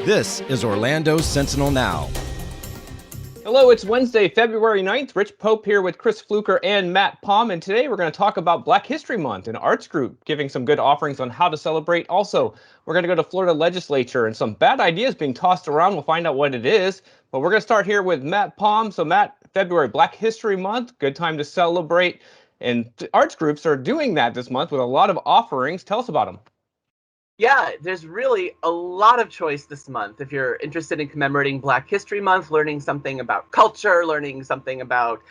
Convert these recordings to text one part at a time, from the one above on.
This is Orlando Sentinel Now. Hello, it's Wednesday, February 9th. Rich Pope here with Chris Fluker and Matt Palm, and today we're going to talk about Black History Month, an arts group giving some good offerings on how to celebrate. Also, we're going to go to Florida legislature and some bad ideas being tossed around. We'll find out what it is, but we're going to start here with Matt Palm. So Matt, February, Black History Month, good time to celebrate, and arts groups are doing that this month with a lot of offerings. Tell us about them. Yeah, there's really a lot of choice this month. If you're interested in commemorating Black History Month, learning something about culture, learning something about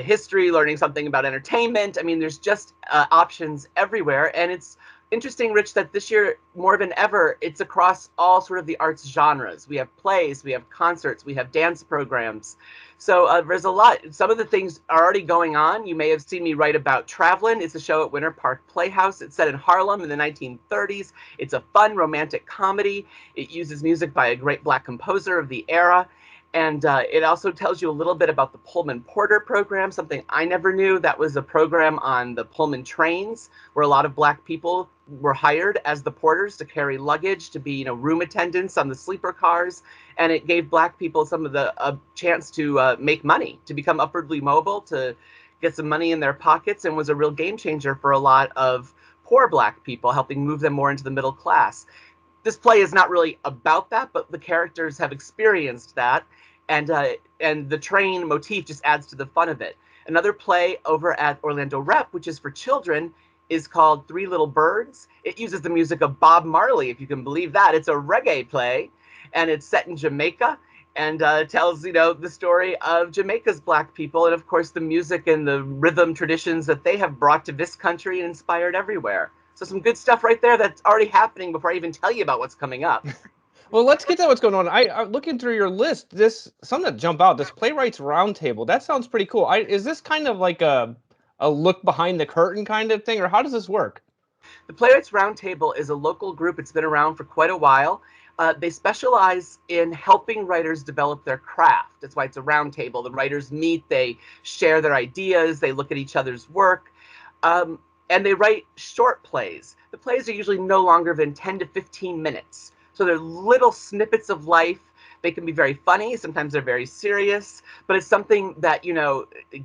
history, learning something about entertainment, I mean, there's just options everywhere. And it's interesting, Rich, that this year, more than ever, it's across all sort of the arts genres. We have plays, we have concerts, we have dance programs. So there's a lot. Some of the things are already going on. You may have seen me write about Travelin'. It's a show at Winter Park Playhouse. It's set in Harlem in the 1930s. It's a fun romantic comedy. It uses music by a great Black composer of the era. And it also tells you a little bit about the Pullman Porter program, something I never knew. That was a program on the Pullman trains where a lot of Black people were hired as the porters to carry luggage, to be, room attendants on the sleeper cars. And it gave Black people some of the chance to make money, to become upwardly mobile, to get some money in their pockets, and was a real game changer for a lot of poor Black people, helping move them more into the middle class. This play is not really about that, but the characters have experienced that. And the train motif just adds to the fun of it. Another play over at Orlando Rep, which is for children, is called Three Little Birds. It uses the music of Bob Marley, if you can believe that. It's a reggae play, and it's set in Jamaica, and tells, the story of Jamaica's Black people, and of course the music and the rhythm traditions that they have brought to this country and inspired everywhere. So some good stuff right there that's already happening before I even tell you about what's coming up. Well, let's get to what's going on. I'm looking through your list. Something that jump out. This playwrights roundtable. That sounds pretty cool. Is this kind of like a look behind the curtain kind of thing, or how does this work? The Playwrights Roundtable is a local group. It's been around for quite a while. They specialize in helping writers develop their craft. That's why it's a roundtable. The writers meet, they share their ideas, they look at each other's work, and they write short plays. The plays are usually no longer than 10 to 15 minutes. So they're little snippets of life. They can be very funny. Sometimes they're very serious, but it's something that,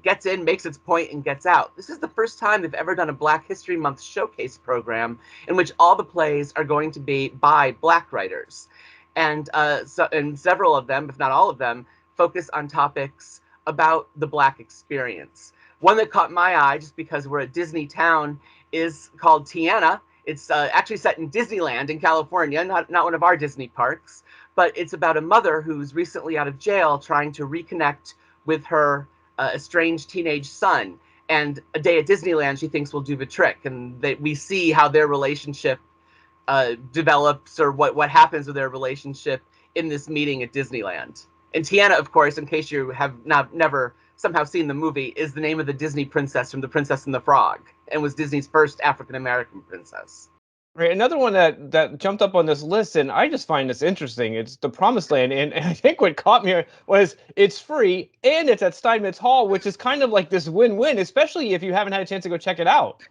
gets in, makes its point, and gets out. This is the first time they've ever done a Black History Month showcase program in which all the plays are going to be by Black writers. And several of them, if not all of them, focus on topics about the Black experience. One that caught my eye, just because we're a Disney town, is called Tiana. It's actually set in Disneyland in California, not one of our Disney parks, but it's about a mother who's recently out of jail trying to reconnect with her estranged teenage son. And a day at Disneyland she thinks will do the trick. And we see how their relationship develops, or what happens with their relationship in this meeting at Disneyland. And Tiana, of course, in case you have never somehow seen the movie, is the name of the Disney princess from The Princess and the Frog, and was Disney's first African-American princess. Right. Another one that jumped up on this list, and I just find this interesting. It's The Promised Land, and I think what caught me was it's free and it's at Steinmetz Hall, which is kind of like this win-win, especially if you haven't had a chance to go check it out.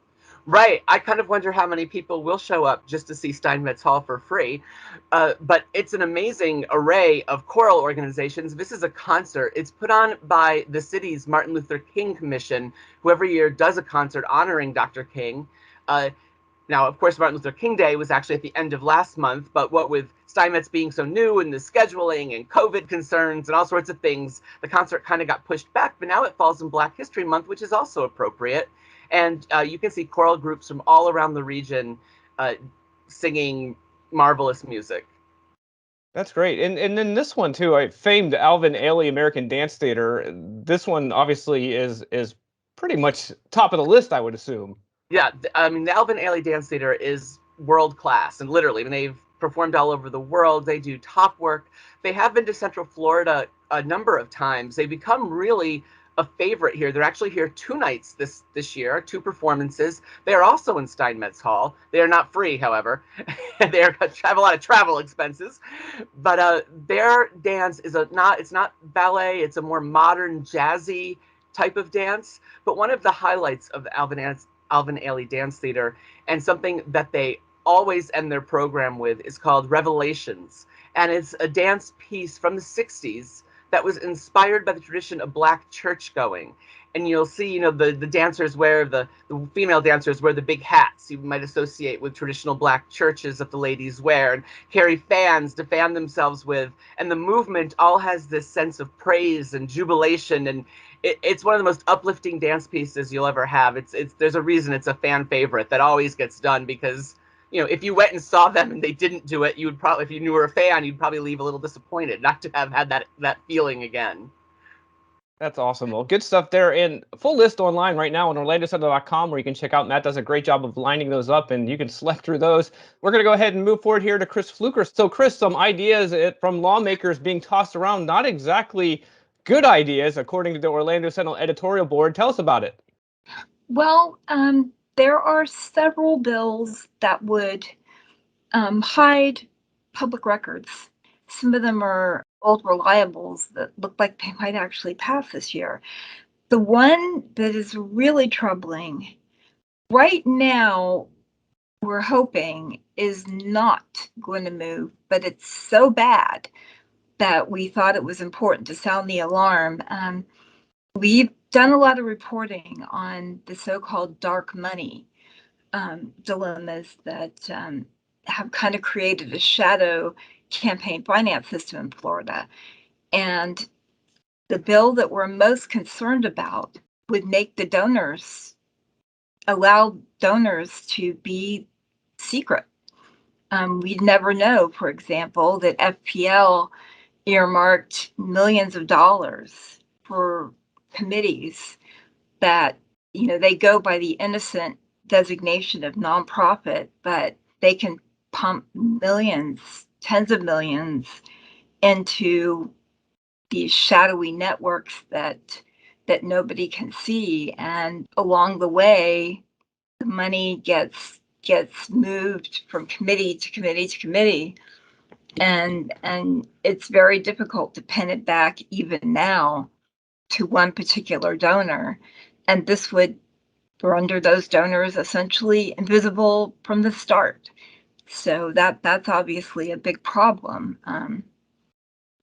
Right. I kind of wonder how many people will show up just to see Steinmetz Hall for free. But it's an amazing array of choral organizations. This is a concert. It's put on by the city's Martin Luther King Commission, who every year does a concert honoring Dr. King. Now, of course, Martin Luther King Day was actually at the end of last month, but what with Steinmetz being so new and the scheduling and COVID concerns and all sorts of things, the concert kind of got pushed back, but now it falls in Black History Month, which is also appropriate. And you can see choral groups from all around the region singing marvelous music. That's great. And then this one too, famed Alvin Ailey American Dance Theater. This one obviously is pretty much top of the list, I would assume. Yeah, I mean, the Alvin Ailey Dance Theater is world class, and literally, I mean, they've performed all over the world. They do top work. They have been to Central Florida a number of times. They've become really a favorite here. They're actually here 2 nights this year, 2 performances. They are also in Steinmetz Hall. They are not free, however. They have a lot of travel expenses. But their dance is it's not ballet. It's a more modern, jazzy type of dance. But one of the highlights of the Alvin Ailey Dance Theater, and something that they always end their program with, is called Revelations. and it's a dance piece from the 60s that was inspired by the tradition of Black church going. And you'll see, the dancers wear, the female dancers wear the big hats you might associate with traditional Black churches that the ladies wear, and carry fans to fan themselves with. And the movement all has this sense of praise and jubilation, and it's one of the most uplifting dance pieces you'll ever have. There's a reason it's a fan favorite that always gets done, because if you went and saw them and they didn't do it, you would probably, if you were a fan, you'd probably leave a little disappointed not to have had that feeling again. That's awesome. Well, good stuff there. And full list online right now on orlandosentinel.com, where you can check out. Matt does a great job of lining those up, and you can select through those. We're going to go ahead and move forward here to Chris Fluker. So, Chris, some ideas from lawmakers being tossed around, not exactly good ideas, according to the Orlando Sentinel editorial board. Tell us about it. Well, there are several bills that would hide public records. Some of them are old reliables that look like they might actually pass this year. The one that is really troubling right now, we're hoping is not going to move, but it's so bad that we thought it was important to sound the alarm. We've done a lot of reporting on the so-called dark money dilemmas that have kind of created a shadow campaign finance system in Florida. And the bill that we're most concerned about would make the donors, allow donors to be secret. We'd never know, for example, that FPL earmarked millions of dollars for committees that, they go by the innocent designation of nonprofit, but they can pump millions, tens of millions into these shadowy networks that nobody can see. And along the way, the money gets moved from committee to committee to committee. And it's very difficult to pin it back even now to one particular donor. And this would render those donors essentially invisible from the start. So that's obviously a big problem.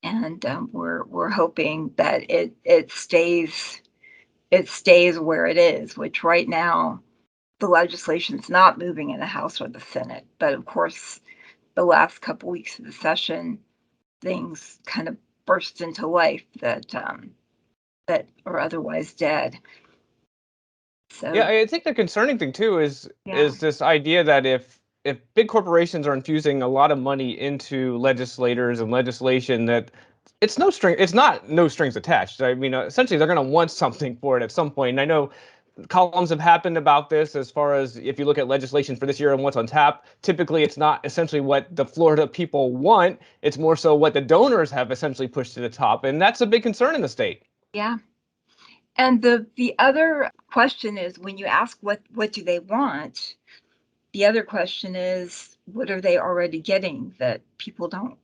And we're hoping that it stays where it is, which right now the legislation's not moving in the House or the Senate. But of course, the last couple weeks of the session, things kind of burst into life that are otherwise dead. So Yeah, I think the concerning thing too is this idea that if big corporations are infusing a lot of money into legislators and legislation, that it's no strings attached. I mean, essentially they're going to want something for it at some point. And I know columns have happened about this, as far as if you look at legislation for this year and what's on tap, typically it's not essentially what the Florida people want. It's more so what the donors have essentially pushed to the top. And that's a big concern in the state. Yeah. And the other question is, when you ask what do they want, the other question is, what are they already getting that people don't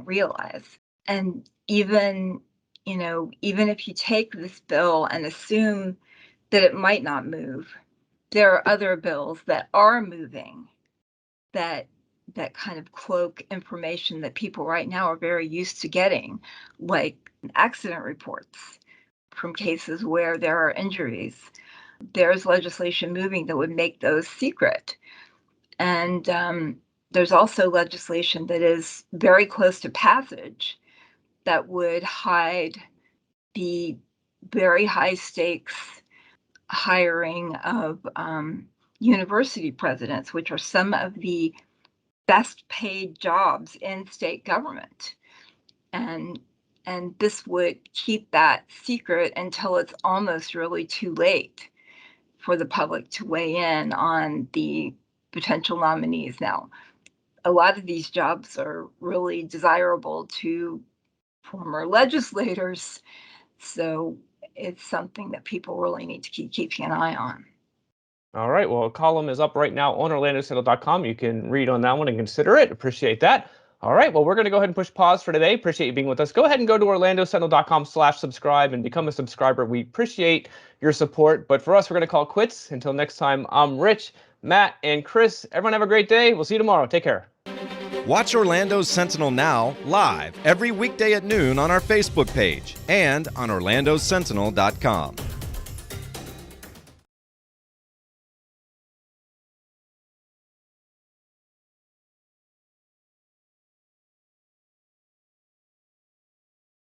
realize? And even if you take this bill and assume that it might not move, there are other bills that are moving that kind of cloak information that people right now are very used to getting, like accident reports from cases where there are injuries. There's legislation moving that would make those secret. And there's also legislation that is very close to passage that would hide the very high stakes hiring of university presidents, which are some of the best paid jobs in state government. And this would keep that secret until it's almost really too late for the public to weigh in on the potential nominees. Now, a lot of these jobs are really desirable to former legislators, so it's something that people really need to keep keeping an eye on. All right. Well, a column is up right now on orlandosentinel.com. You can read on that one and consider it. Appreciate that. All right. Well, we're going to go ahead and push pause for today. Appreciate you being with us. Go ahead and go to orlandosentinel.com/subscribe and become a subscriber. We appreciate your support. But for us, we're going to call it quits. Until next time, I'm Rich, Matt, and Chris. Everyone have a great day. We'll see you tomorrow. Take care. Watch Orlando Sentinel Now live every weekday at noon on our Facebook page and on orlandosentinel.com.